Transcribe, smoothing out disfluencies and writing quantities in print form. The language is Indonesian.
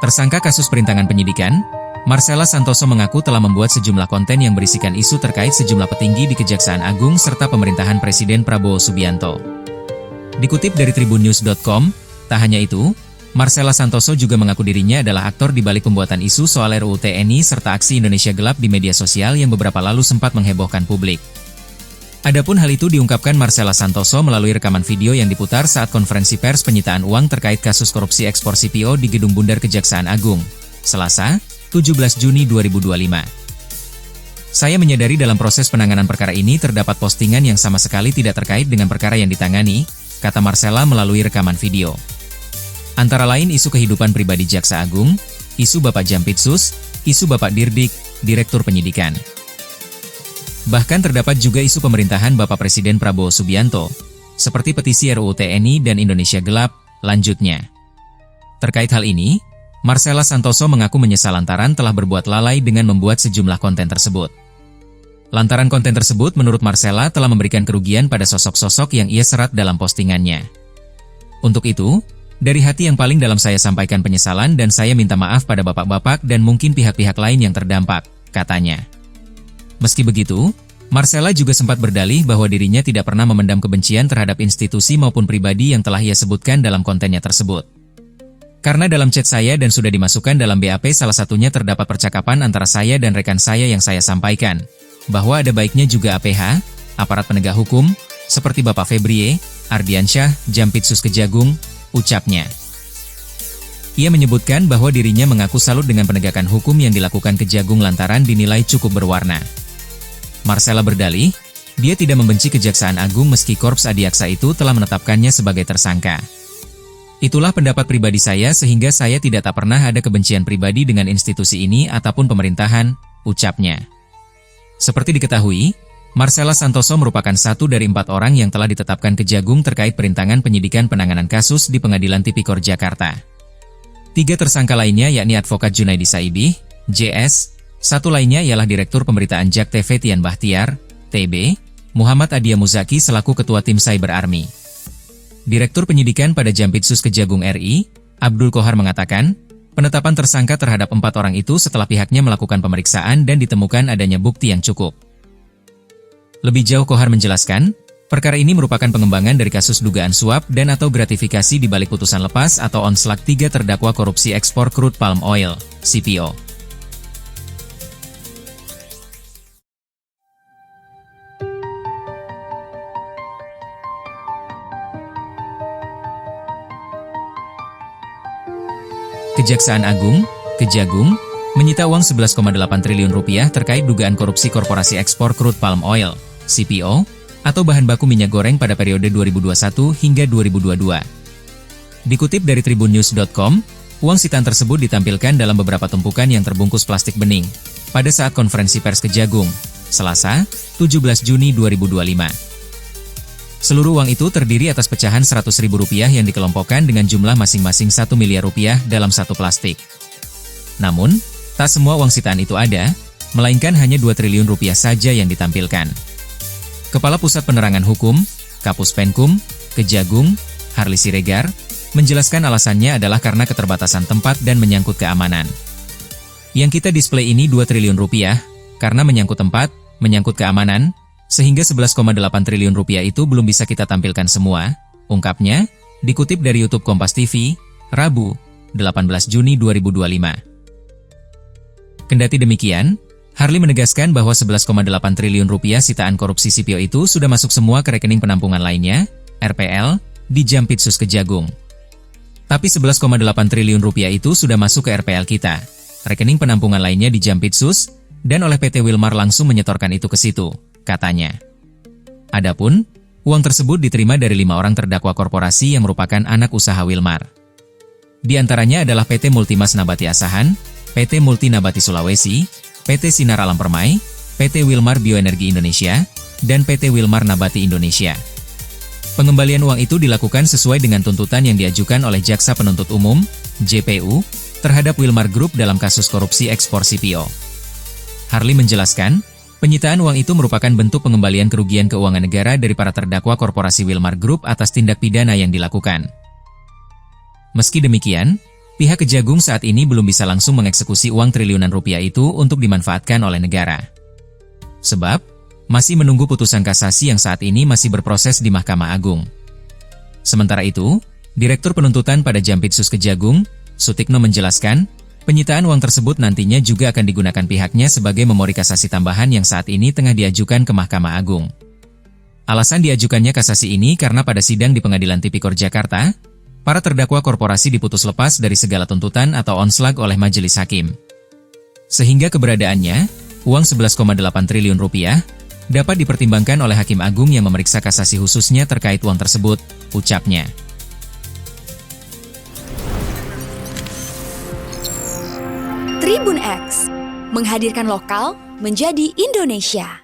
Tersangka kasus perintangan penyidikan, Marcella Santoso mengaku telah membuat sejumlah konten yang berisikan isu terkait sejumlah petinggi di Kejaksaan Agung serta pemerintahan Presiden Prabowo Subianto. Dikutip dari tribunnews.com, tak hanya itu, Marcella Santoso juga mengaku dirinya adalah aktor di balik pembuatan isu soal RUU TNI serta aksi Indonesia Gelap di media sosial yang beberapa lalu sempat menghebohkan publik. Adapun hal itu diungkapkan Marcella Santoso melalui rekaman video yang diputar saat konferensi pers penyitaan uang terkait kasus korupsi ekspor CPO di Gedung Bundar Kejaksaan Agung, Selasa, 17 Juni 2025. Saya menyadari dalam proses penanganan perkara ini terdapat postingan yang sama sekali tidak terkait dengan perkara yang ditangani, kata Marcella melalui rekaman video. Antara lain isu kehidupan pribadi Jaksa Agung, isu Bapak Jampitsus, isu Bapak Dirdik, Direktur Penyidikan. Bahkan terdapat juga isu pemerintahan Bapak Presiden Prabowo Subianto, seperti petisi RUU TNI dan Indonesia Gelap, lanjutnya. Terkait hal ini, Marcella Santoso mengaku menyesal lantaran telah berbuat lalai dengan membuat sejumlah konten tersebut. Lantaran konten tersebut menurut Marcella telah memberikan kerugian pada sosok-sosok yang ia serat dalam postingannya. Untuk itu, dari hati yang paling dalam saya sampaikan penyesalan dan saya minta maaf pada bapak-bapak dan mungkin pihak-pihak lain yang terdampak, katanya. Meski begitu, Marcella juga sempat berdalih bahwa dirinya tidak pernah memendam kebencian terhadap institusi maupun pribadi yang telah ia sebutkan dalam kontennya tersebut. Karena dalam chat saya dan sudah dimasukkan dalam BAP salah satunya terdapat percakapan antara saya dan rekan saya yang saya sampaikan, bahwa ada baiknya juga APH, aparat penegak hukum, seperti Bapak Febrie, Ardiansyah, Jampitsus Kejagung, ucapnya. Ia menyebutkan bahwa dirinya mengaku salut dengan penegakan hukum yang dilakukan Kejagung lantaran dinilai cukup berwarna. Marcella berdalih, dia tidak membenci Kejaksaan Agung meski Korps Adiaksa itu telah menetapkannya sebagai tersangka. Itulah pendapat pribadi saya sehingga saya tidak pernah ada kebencian pribadi dengan institusi ini ataupun pemerintahan, ucapnya. Seperti diketahui, Marcella Santoso merupakan satu dari 4 orang yang telah ditetapkan Kejagung terkait perintangan penyidikan penanganan kasus di Pengadilan Tipikor Jakarta. 3 tersangka lainnya yakni Advokat Junaidi Saibih, JS, satu lainnya ialah Direktur Pemberitaan JAK TV Tian Bahtiar, TB, Muhammad Adia Muzaki selaku Ketua Tim Cyber Army. Direktur Penyidikan pada Jampitsus Kejagung RI, Abdul Kohar mengatakan, penetapan tersangka terhadap 4 orang itu setelah pihaknya melakukan pemeriksaan dan ditemukan adanya bukti yang cukup. Lebih jauh Kohar menjelaskan, perkara ini merupakan pengembangan dari kasus dugaan suap dan atau gratifikasi di balik putusan lepas atau onslak 3 terdakwa korupsi ekspor crude palm oil, CPO. Kejaksaan Agung, Kejagung, menyita uang 11,8 triliun rupiah terkait dugaan korupsi korporasi ekspor crude palm oil, CPO, atau bahan baku minyak goreng pada periode 2021 hingga 2022. Dikutip dari tribunnews.com, uang sitaan tersebut ditampilkan dalam beberapa tumpukan yang terbungkus plastik bening, pada saat konferensi pers Kejagung, Selasa, 17 Juni 2025. Seluruh uang itu terdiri atas pecahan Rp100.000 yang dikelompokkan dengan jumlah masing-masing Rp1 miliar dalam satu plastik. Namun, tak semua uang sitaan itu ada, melainkan hanya Rp2 triliun saja yang ditampilkan. Kepala Pusat Penerangan Hukum, Kapus Penkum, Kejagung, Harli Siregar, menjelaskan alasannya adalah karena keterbatasan tempat dan menyangkut keamanan. Yang kita display ini Rp2 triliun, karena menyangkut tempat, menyangkut keamanan, sehingga Rp11,8 triliun itu belum bisa kita tampilkan semua, ungkapnya, dikutip dari YouTube Kompas TV, Rabu, 18 Juni 2025. Kendati demikian, Harli menegaskan bahwa Rp11,8 triliun sitaan korupsi CPO itu sudah masuk semua ke rekening penampungan lainnya, RPL, di Jampitsus Kejagung. Tapi Rp11,8 triliun itu sudah masuk ke RPL kita, rekening penampungan lainnya di Jampitsus, dan oleh PT Wilmar langsung menyetorkan itu ke situ, katanya. Adapun, uang tersebut diterima dari 5 orang terdakwa korporasi yang merupakan anak usaha Wilmar. Di antaranya adalah PT Multimas Nabati Asahan, PT Multi Nabati Sulawesi, PT Sinar Alam Permai, PT Wilmar Bioenergi Indonesia, dan PT Wilmar Nabati Indonesia. Pengembalian uang itu dilakukan sesuai dengan tuntutan yang diajukan oleh Jaksa Penuntut Umum, JPU, terhadap Wilmar Group dalam kasus korupsi ekspor CPO. Harli menjelaskan, penyitaan uang itu merupakan bentuk pengembalian kerugian keuangan negara dari para terdakwa korporasi Wilmar Group atas tindak pidana yang dilakukan. Meski demikian, Pihak Kejagung saat ini belum bisa langsung mengeksekusi uang triliunan rupiah itu untuk dimanfaatkan oleh negara. Sebab, masih menunggu putusan kasasi yang saat ini masih berproses di Mahkamah Agung. Sementara itu, Direktur Penuntutan pada Jampitsus Kejagung, Sutikno menjelaskan, penyitaan uang tersebut nantinya juga akan digunakan pihaknya sebagai memori kasasi tambahan yang saat ini tengah diajukan ke Mahkamah Agung. Alasan diajukannya kasasi ini karena pada sidang di Pengadilan Tipikor Jakarta, para terdakwa korporasi diputus lepas dari segala tuntutan atau onslag oleh majelis hakim. Sehingga keberadaannya, uang 11,8 triliun rupiah, dapat dipertimbangkan oleh Hakim Agung yang memeriksa kasasi khususnya terkait uang tersebut, ucapnya. Tribun X, menghadirkan lokal menjadi Indonesia.